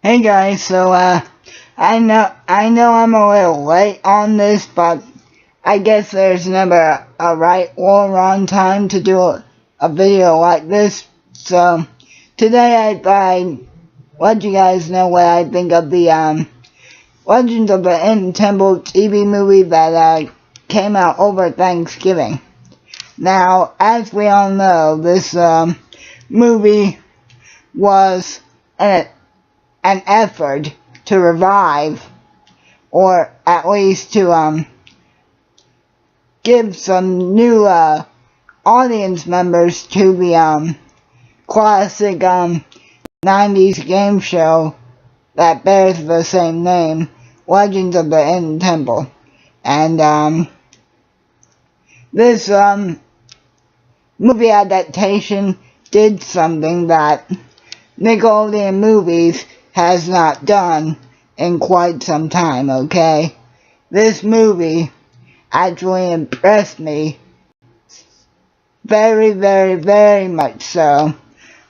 Hey guys, I know I'm a little late on this, but I guess there's never a right or wrong time to do a video like this. So today I let you guys know what I think of the Legends of the Hidden Temple TV movie that came out over Thanksgiving. Now, as we all know, this movie was an effort to revive, or at least to give some new audience members to the classic 90s game show that bears the same name, Legends of the Hidden Temple. And this movie adaptation did something that Nickelodeon Movies has not done in quite some time, okay? This movie actually impressed me very, very, very much so,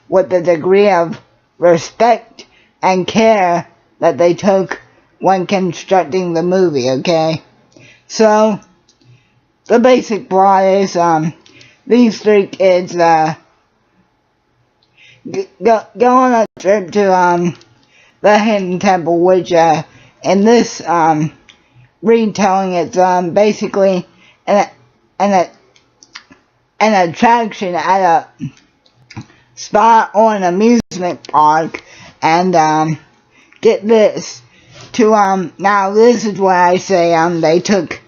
with the degree of respect and care that they took when constructing the movie, okay? So, the basic plot is, these three kids, go on a trip to, the Hidden Temple, which, in this, retelling, it's, basically an attraction at a spot or an amusement park. And, get this, now this is where I say, they took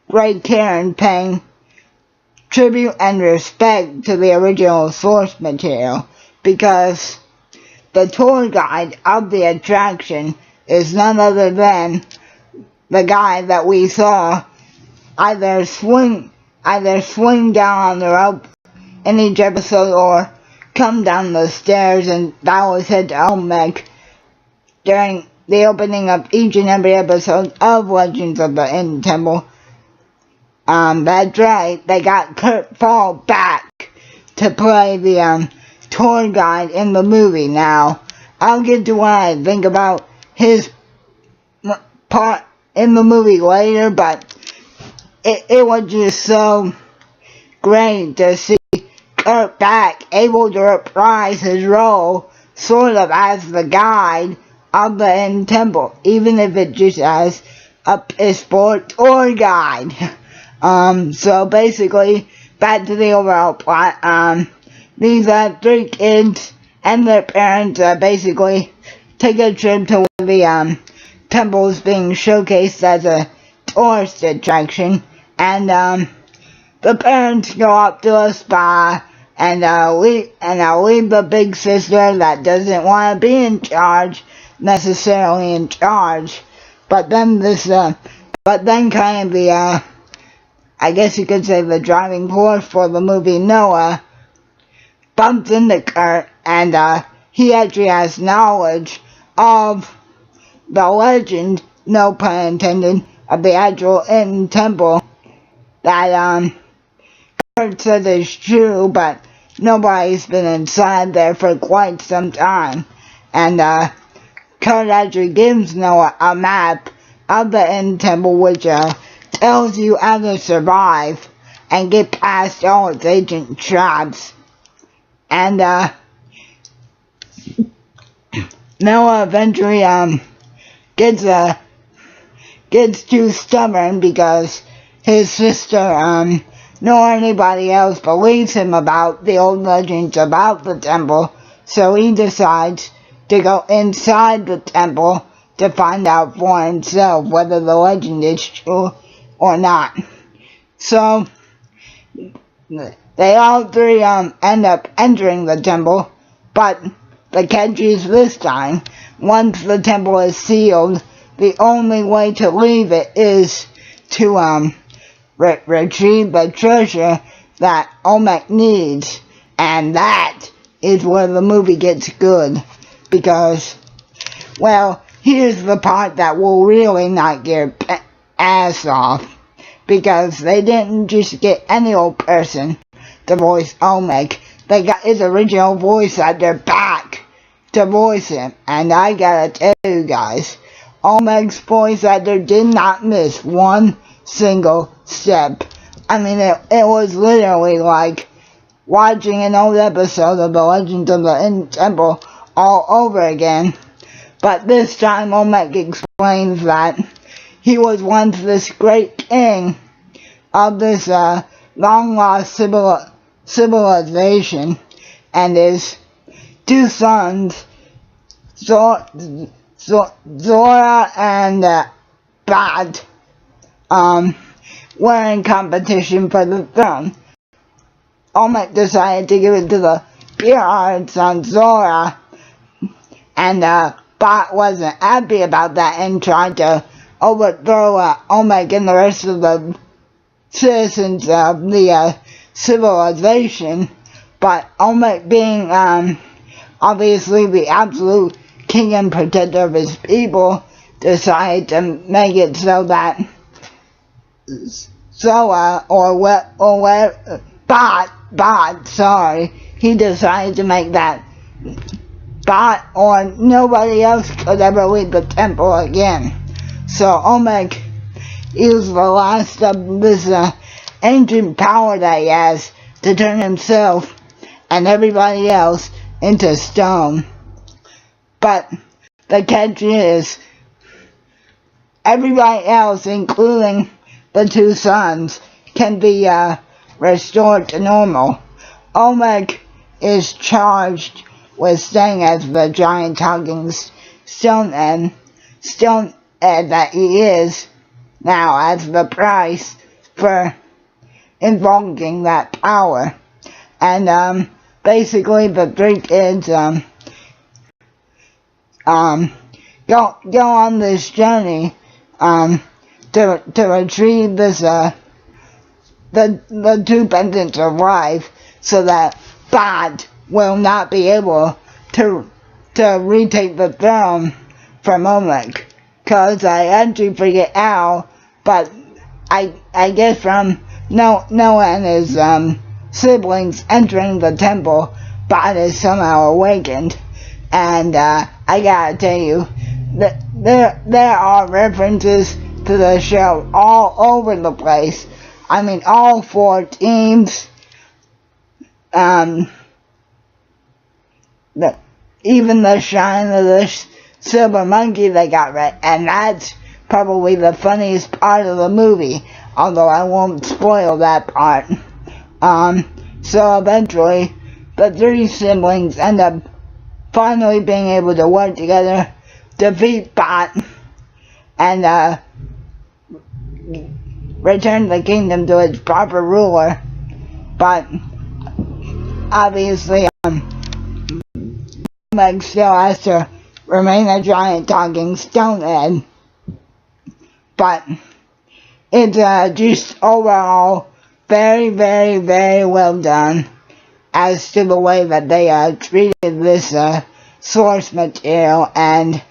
great care in paying tribute and respect to the original source material, because the tour guide of the attraction is none other than the guy that we saw either swing down on the rope in each episode or come down the stairs and bow his head to Olmec during the opening of each and every episode of Legends of the Hidden Temple. That's right, they got Kurt Fall back to play the tour guide in the movie. Now, I'll get to what I think about his part in the movie later, but it was just so great to see Kurt back able to reprise his role sort of as the guide of the Hidden Temple, even if it just as a sport tour guide. So basically, back to the overall plot. These three kids and their parents basically take a trip to where the temple is being showcased as a tourist attraction, and the parents go up to a spa and leave the big sister that doesn't want to be necessarily in charge. But then kind of the I guess you could say the driving force for the movie, Noah, bumps into Kurt, and he actually has knowledge of the legend, no pun intended, of the actual Hidden Temple that Kurt said is true, but nobody's been inside there for quite some time. And Kurt actually gives Noah a map of the Hidden Temple, which tells you how to survive and get past all its ancient traps. And Noah eventually gets too stubborn because his sister nor anybody else believes him about the old legends about the temple, so he decides to go inside the temple to find out for himself whether the legend is true or not. So they all three end up entering the temple, but the catch is this time, once the temple is sealed, the only way to leave it is to retrieve the treasure that Olmec needs. And that is where the movie gets good, because, well, here's the part that will really knock your ass off, because they didn't just get any old person to voice Olmec. They got his original voice actor back to voice him. And I gotta tell you guys, Olmec's voice actor did not miss one single step. I mean, it was literally like watching an old episode of The Legends of the Hidden Temple all over again. But this time Olmec explains that he was once this great king of this long-lost civilization, and his two sons, Zora and Bad, were in competition for the throne. Olmec decided to give it to the pure-hearted son Zora, and Bot wasn't happy about that and tried to overthrow Olmec and the rest of the citizens of the civilization. But Olmec, being obviously the absolute king and protector of his people, decided to make it so that he decided to make that Bot or nobody else could ever leave the temple again. So Olmec used the last of this ancient power that he has to turn himself and everybody else into stone. But the catch is, everybody else, including the two sons, can be restored to normal. Olmec is charged with staying as the giant talking stone head that he is now, as the price for invoking that power. And basically the three kids go on this journey to retrieve this the two pendants of life, so that Bad will not be able to retake the throne from Olmec. Cause I actually forget how, but I guess from Noah and his siblings entering the temple, Bad is somehow awakened. And I gotta tell you, that there are references to the show all over the place. I mean, all four teams, even the shine of the silver monkey they got right, and that's probably the funniest part of the movie, although I won't spoil that part. So eventually, the three siblings end up finally being able to work together, defeat Bot, and return the kingdom to its proper ruler. But obviously, Olmec still has to remain a giant talking stone head. But it's just overall very, very, very well done as to the way that they treated this source material, and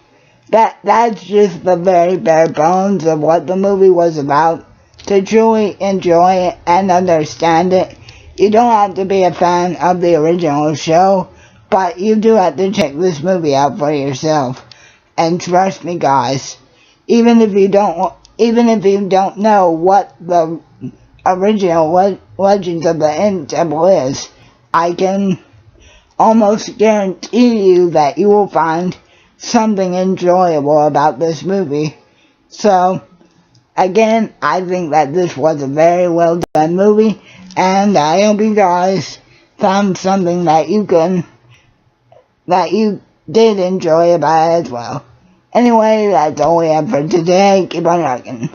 that's just the very bare bones of what the movie was about. To truly enjoy it and understand it, you don't have to be a fan of the original show, but you do have to check this movie out for yourself. And trust me, guys, even if you don't know what the original Legends of the Hidden Temple is, I can almost guarantee you that you will find something enjoyable about this movie. So, again, I think that this was a very well done movie, and I hope you guys found something that you did enjoy about it as well. Anyway, that's all we have for today. Keep on rocking.